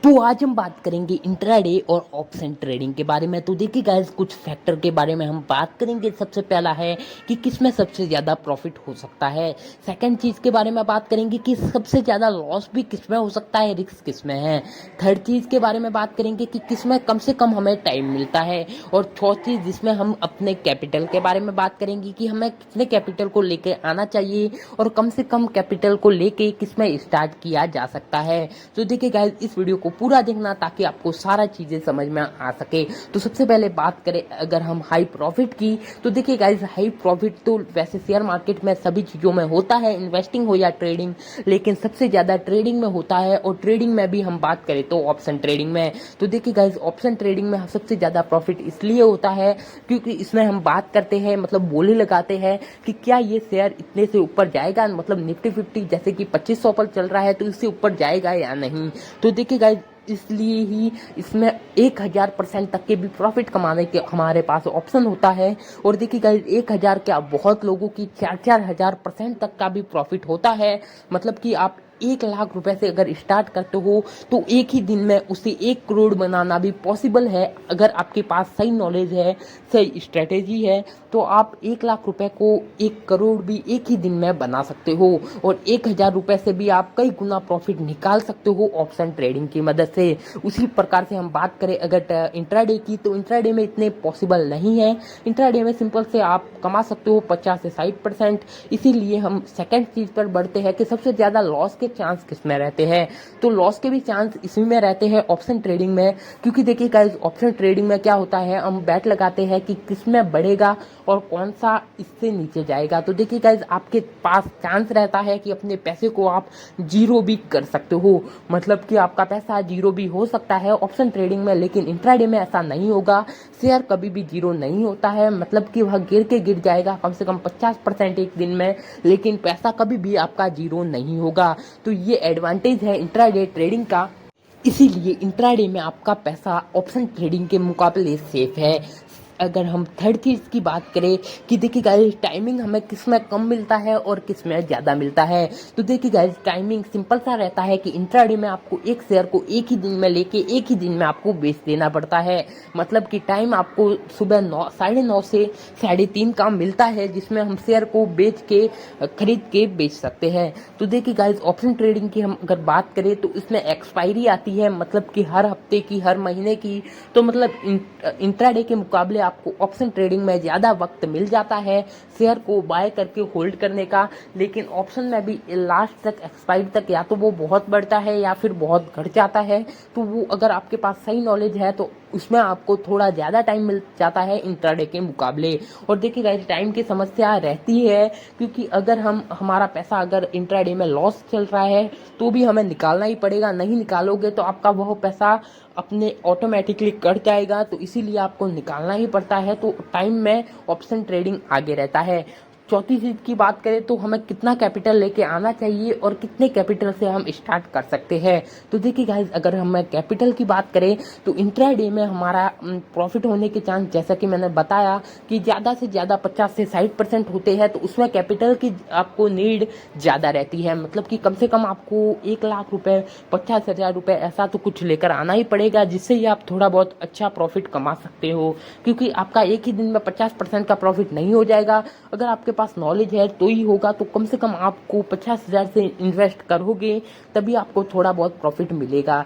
तो आज हम बात करेंगे इंट्राडे और ऑप्शन ट्रेडिंग के बारे में। तो देखिए गाइस, कुछ फैक्टर के बारे में हम बात करेंगे। सबसे पहला है कि किस में सबसे ज़्यादा प्रॉफिट हो सकता है। सेकंड चीज़ के बारे में बात करेंगे कि सबसे ज़्यादा लॉस भी किस में हो सकता है, रिस्क किस में है। थर्ड चीज़ के बारे में बात करेंगे कि किस में कम से कम हमें टाइम मिलता है। और चौथ चीज़ जिसमें हम अपने कैपिटल के बारे में बात करेंगे कि हमें कितने कैपिटल को लेकर आना चाहिए और कम से कम कैपिटल को लेके किस में स्टार्ट किया जा सकता है। तो देखिए गाइस, इस वीडियो को पूरा देखना ताकि आपको सारा चीजें समझ में आ सके। तो सबसे पहले बात करें अगर हम हाई प्रॉफिट की, तो देखिए गाइस, हाई प्रॉफिट तो वैसे शेयर मार्केट में सभी चीजों में होता है, इन्वेस्टिंग हो या ट्रेडिंग, लेकिन सबसे ज्यादा ट्रेडिंग में होता है। और ट्रेडिंग में भी हम बात करें तो ऑप्शन ट्रेडिंग में, तो देखिए गाइस, ऑप्शन ट्रेडिंग में सबसे ज्यादा प्रॉफिट इसलिए होता है क्योंकि इसमें हम बात करते हैं, मतलब बोली लगाते हैं कि क्या ये शेयर इतने से ऊपर जाएगा, मतलब निफ्टी 50 जैसे कि 2500 पर चल रहा है तो इससे ऊपर जाएगा या नहीं। तो देखिए गाइस, इसलिए ही इसमें 1000% तक के भी प्रॉफिट कमाने के हमारे पास ऑप्शन होता है। और देखिए गाइस, 1000 क्या, बहुत लोगों की 4-4000% तक का भी प्रॉफिट होता है। मतलब कि आप 1 लाख रुपए से अगर स्टार्ट करते हो तो एक ही दिन में उसे 1 करोड़ बनाना भी पॉसिबल है। अगर आपके पास सही नॉलेज है, सही स्ट्रेटेजी है, तो आप 1 लाख रुपए को 1 करोड़ भी एक ही दिन में बना सकते हो। और 1000 रुपए से भी आप कई गुना प्रॉफिट निकाल सकते हो ऑप्शन ट्रेडिंग की मदद से। उसी प्रकार से हम बात करें अगर इंट्राडे की, तो इंट्राडे में इतने पॉसिबल नहीं है। इंट्राडे में सिंपल से आप कमा सकते हो 50 से 60%। इसीलिए हम सेकंड चीज पर बढ़ते हैं कि सबसे ज्यादा लॉस के चांस किस में रहते हैं। तो लॉस के भी चांस इसी में रहते हैं ऑप्शन ट्रेडिंग में, क्योंकि देखिए गाइस, ऑप्शन ट्रेडिंग में क्या होता है, हम बैट लगाते हैं कि किस में बढ़ेगा और कौन सा इससे नीचे जाएगा। तो देखिए गाइस, आपके पास चांस रहता है कि अपने पैसे को आप जीरो भी कर सकते हो, मतलब कि आपका पैसा जीरो भी हो सकता है ऑप्शन ट्रेडिंग में। लेकिन इंट्राडे में ऐसा नहीं होगा, शेयर कभी भी जीरो नहीं होता है, मतलब कि वह गिर जाएगा कम से कम 50% एक दिन में, लेकिन पैसा कभी भी आपका जीरो नहीं होगा। तो ये एडवांटेज है इंट्राडे ट्रेडिंग का। इसीलिए इंट्राडे में आपका पैसा ऑप्शन ट्रेडिंग के मुकाबले सेफ है। अगर हम थर्ड चीज की बात करें कि देखिए गाइस, टाइमिंग हमें किस में कम मिलता है और किस में ज्यादा मिलता है। तो देखिए गाइस, टाइमिंग सिंपल सा रहता है कि इंट्राडे में आपको एक शेयर को एक ही दिन में लेके एक ही दिन में आपको बेच देना पड़ता है। मतलब कि टाइम आपको सुबह 9, 9:30 से 3:30 का मिलता है, जिसमें हम शेयर को बेच के खरीद के बेच सकते हैं। तो देखिए गाइस, ऑप्शन ट्रेडिंग की हम अगर बात करें तो इसमें एक्सपायरी आती है, मतलब कि हर हफ्ते की, हर महीने की। तो मतलब इंट्राडे के मुकाबले आपको ऑप्शन ट्रेडिंग में ज्यादा वक्त मिल जाता है शेयर को बाय करके होल्ड करने का। लेकिन ऑप्शन में भी लास्ट तक, एक्सपायरी तक, या तो वो बहुत बढ़ता है या फिर बहुत घट जाता है। तो वो अगर आपके पास सही नॉलेज है तो उसमें आपको थोड़ा ज्यादा टाइम मिल जाता है इंट्राडे के मुकाबले। और देखिए गाइस, टाइम की समस्या रहती है, क्योंकि अगर हमारा पैसा अगर इंट्राडे में लॉस चल रहा है तो भी हमें निकालना ही पड़ेगा। नहीं निकालोगे तो आपका वह पैसा अपने ऑटोमेटिकली कट जाएगा, तो इसीलिए आपको निकालना ही पड़ता है। तो टाइम में ऑप्शन ट्रेडिंग आगे रहता है। चौथी चीज की बात करें तो हमें कितना कैपिटल लेके आना चाहिए और कितने कैपिटल से हम स्टार्ट कर सकते हैं। तो देखिए गाइस, अगर हम कैपिटल की बात करें तो इंट्राडे में हमारा प्रॉफिट होने के चांस, जैसा कि मैंने बताया, कि ज्यादा से ज्यादा 50 से 60% होते हैं। तो उसमें कैपिटल की आपको नीड ज्यादा रहती है, मतलब कि कम से कम आपको 1 लाख रुपए, 50,000 रुपए ऐसा तो कुछ लेकर आना ही पड़ेगा, जिससे ही आप थोड़ा बहुत अच्छा प्रॉफिट कमा सकते हो। क्योंकि आपका एक ही दिन में 50% का प्रॉफिट नहीं हो जाएगा। अगर आपके पास नॉलेज है तो ही होगा। तो कम से कम आपको 50,000 से इन्वेस्ट करोगे तभी आपको थोड़ा बहुत प्रॉफिट मिलेगा।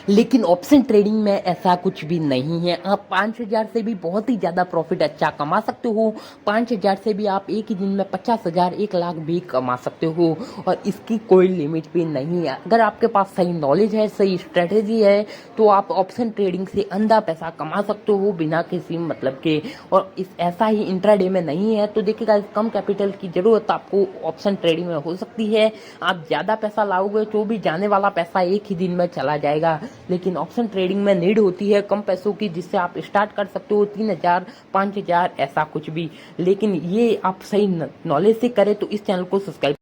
लेकिन ऑप्शन ट्रेडिंग में ऐसा कुछ भी नहीं है। आप 5,000 से भी बहुत ही ज्यादा प्रॉफिट अच्छा कमा सकते हो। 5,000 से भी आप एक ही दिन में 50,000, 1 लाख भी कमा सकते हो, और इसकी कोई लिमिट भी नहीं है। अगर आपके पास सही नॉलेज है, सही स्ट्रेटेजी है, तो आप ऑप्शन ट्रेडिंग से अंधा पैसा कमा सकते हो बिना किसी मतलब के। और इस ऐसा ही इंट्राडे में नहीं है। तो देखिएगा, कम कैपिटल की जरूरत आपको ऑप्शन ट्रेडिंग में हो सकती है। आप ज्यादा पैसा लाओगे तो भी जाने वाला पैसा एक ही दिन में चला जाएगा। लेकिन ऑप्शन ट्रेडिंग में नीड होती है कम पैसों की, जिससे आप स्टार्ट कर सकते हो 3,000, 5,000 ऐसा कुछ भी। लेकिन ये आप सही नॉलेज से करें तो इस चैनल को सब्सक्राइब